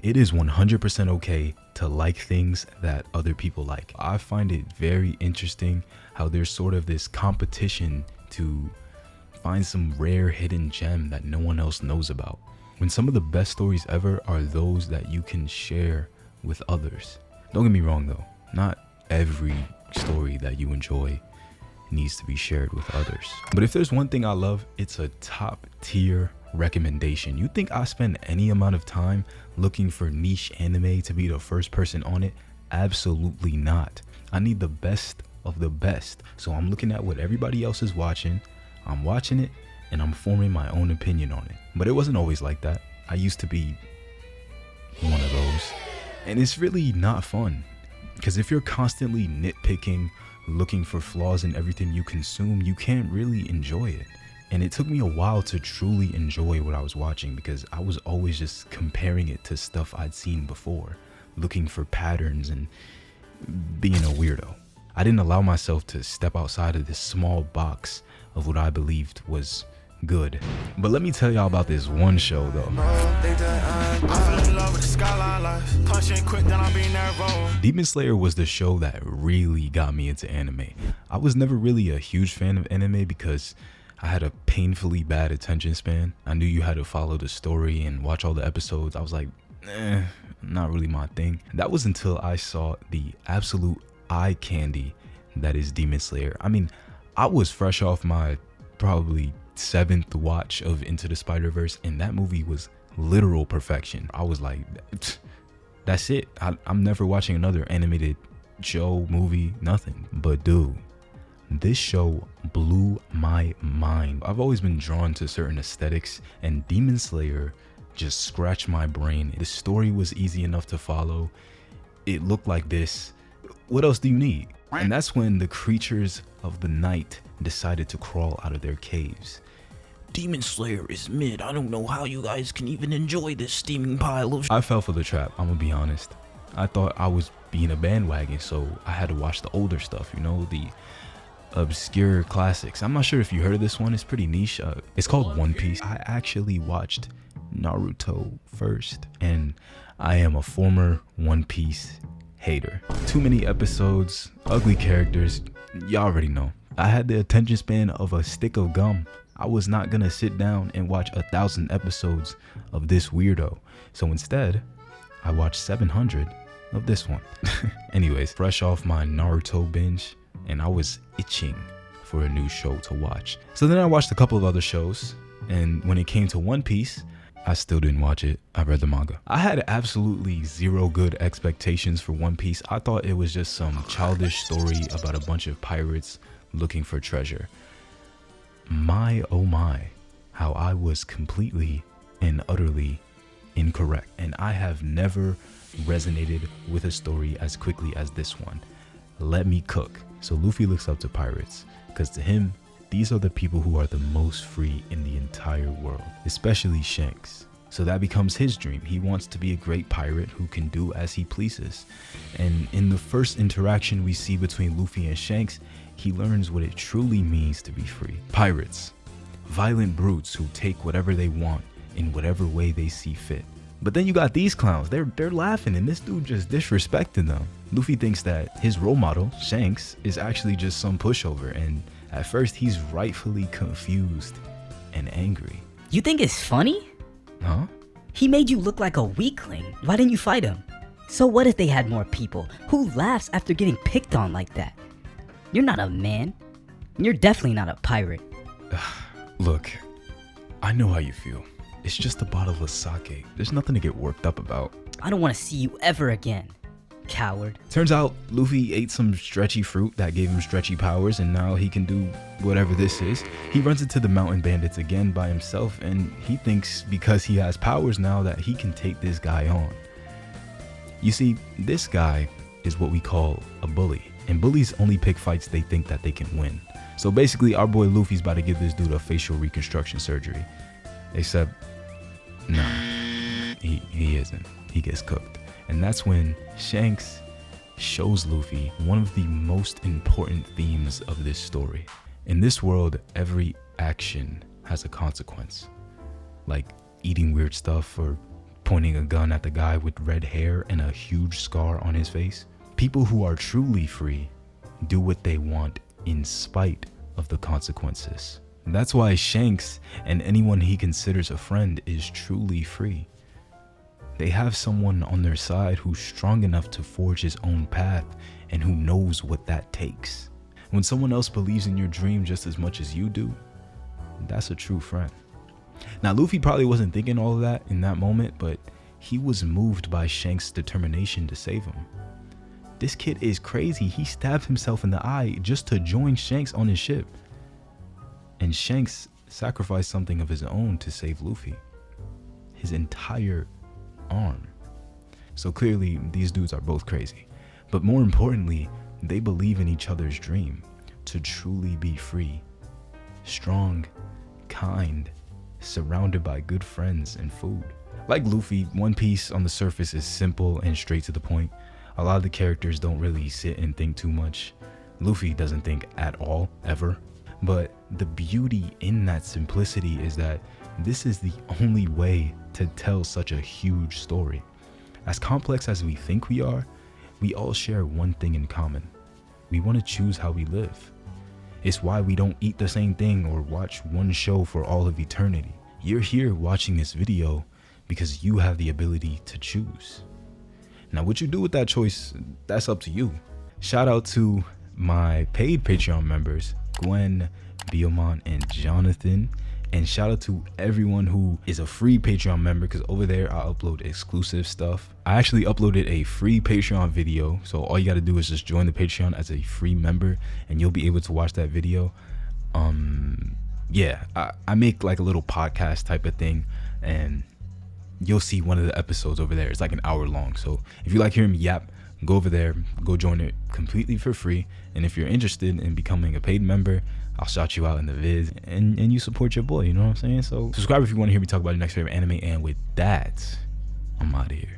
it is 100% okay to like things that other people like. I find it very interesting how there's sort of this competition to find some rare hidden gem that no one else knows about, when some of the best stories ever are those that you can share with others. Don't get me wrong though, not every story that you enjoy needs to be shared with others. But if there's one thing I love, it's a top tier recommendation. You think I spend any amount of time looking for niche anime to be the first person on it? Absolutely not. I need the best of the best. So I'm looking at what everybody else is watching, I'm watching it, and I'm forming my own opinion on it. But it wasn't always like that. I used to be one of those. And it's really not fun, because if you're constantly nitpicking, looking for flaws in everything you consume, you can't really enjoy it. And it took me a while to truly enjoy what I was watching, because I was always just comparing it to stuff I'd seen before, looking for patterns and being a weirdo. I didn't allow myself to step outside of this small box of what I believed was good. But let me tell y'all about this one show though. Demon Slayer was the show that really got me into anime. I was never really a huge fan of anime because I had a painfully bad attention span. I knew you had to follow the story and watch all the episodes. I was like, not really my thing. That was until I saw the absolute eye candy that is Demon Slayer. I mean, I was fresh off my probably 7th watch of Into the Spider-Verse, and that movie was literal perfection. I was like, that's it. I'm never watching another animated show, movie, nothing. But dude, this show blew my mind. I've always been drawn to certain aesthetics, and Demon Slayer just scratched my brain. The story was easy enough to follow. It looked like this. What else do you need? And that's when the creatures of the night decided to crawl out of their caves. Demon Slayer is mid. I don't know how you guys can even enjoy this steaming pile of I fell for the trap, I'm gonna be honest. I thought I was being a bandwagon, so I had to watch the older stuff, you know, the obscure classics. I'm not sure if you heard of this one. It's pretty niche. It's called One Piece. I actually watched Naruto first, and I am a former One Piece hater. Too many episodes, ugly characters, y'all already know. I had the attention span of a stick of gum. I was not gonna sit down and watch 1,000 episodes of this weirdo. So instead, I watched 700 of this one. Anyways, fresh off my Naruto binge, and I was itching for a new show to watch. So then I watched a couple of other shows, and when it came to One Piece, I still didn't watch it. I read the manga. I had absolutely zero good expectations for One Piece. I thought it was just some childish story about a bunch of pirates looking for treasure. My oh my, how I was completely and utterly incorrect. And I have never resonated with a story as quickly as this one. Let me cook. So Luffy looks up to pirates because to him, these are the people who are the most free in the entire world, especially Shanks. So that becomes his dream. He wants to be a great pirate who can do as he pleases. And in the first interaction we see between Luffy and Shanks, he learns what it truly means to be free. Pirates, violent brutes who take whatever they want in whatever way they see fit. But then you got these clowns, they're laughing and this dude just disrespecting them. Luffy thinks that his role model, Shanks, is actually just some pushover, and at first he's rightfully confused and angry. You think it's funny? Huh? He made you look like a weakling. Why didn't you fight him? So what if they had more people? Who laughs after getting picked on like that? You're not a man. You're definitely not a pirate. Look, I know how you feel. It's just a bottle of sake. There's nothing to get worked up about. I don't want to see you ever again, coward. Turns out Luffy ate some stretchy fruit that gave him stretchy powers, and now he can do whatever this is. He runs into the mountain bandits again by himself, and he thinks because he has powers now that he can take this guy on. You see, this guy is what we call a bully, and bullies only pick fights they think that they can win. So basically our boy Luffy's about to give this dude a facial reconstruction surgery. Except, no, he isn't. He gets cooked. And that's when Shanks shows Luffy one of the most important themes of this story. In this world, every action has a consequence. Like eating weird stuff or pointing a gun at the guy with red hair and a huge scar on his face. People who are truly free do what they want in spite of the consequences. That's why Shanks and anyone he considers a friend is truly free. They have someone on their side who's strong enough to forge his own path and who knows what that takes. When someone else believes in your dream just as much as you do, that's a true friend. Now, Luffy probably wasn't thinking all of that in that moment, but he was moved by Shanks' determination to save him. This kid is crazy. He stabbed himself in the eye just to join Shanks on his ship. And Shanks sacrificed something of his own to save Luffy. His entire arm. So clearly, these dudes are both crazy. But more importantly, they believe in each other's dream to truly be free. Strong, kind, surrounded by good friends and food. Like Luffy, One Piece on the surface is simple and straight to the point. A lot of the characters don't really sit and think too much. Luffy doesn't think at all, ever. But the beauty in that simplicity is that this is the only way to tell such a huge story. As complex as we think we are, we all share one thing in common. We want to choose how we live. It's why we don't eat the same thing or watch one show for all of eternity. You're here watching this video because you have the ability to choose. Now, what you do with that choice, that's up to you. Shout out to my paid Patreon members, Gwen, Biomon, and Jonathan. And shout out to everyone who is a free Patreon member, because over there I upload exclusive stuff. I actually uploaded a free Patreon video, so all you got to do is just join the Patreon as a free member and you'll be able to watch that video. Yeah, I make like a little podcast type of thing, and you'll see one of the episodes over there. It's like an hour long. So if you like hearing me yap, go over there, go join it completely for free. And if you're interested in becoming a paid member, I'll shout you out in the vids, and you support your boy, you know what I'm saying? So subscribe if you want to hear me talk about your next favorite anime. And with that, I'm out of here.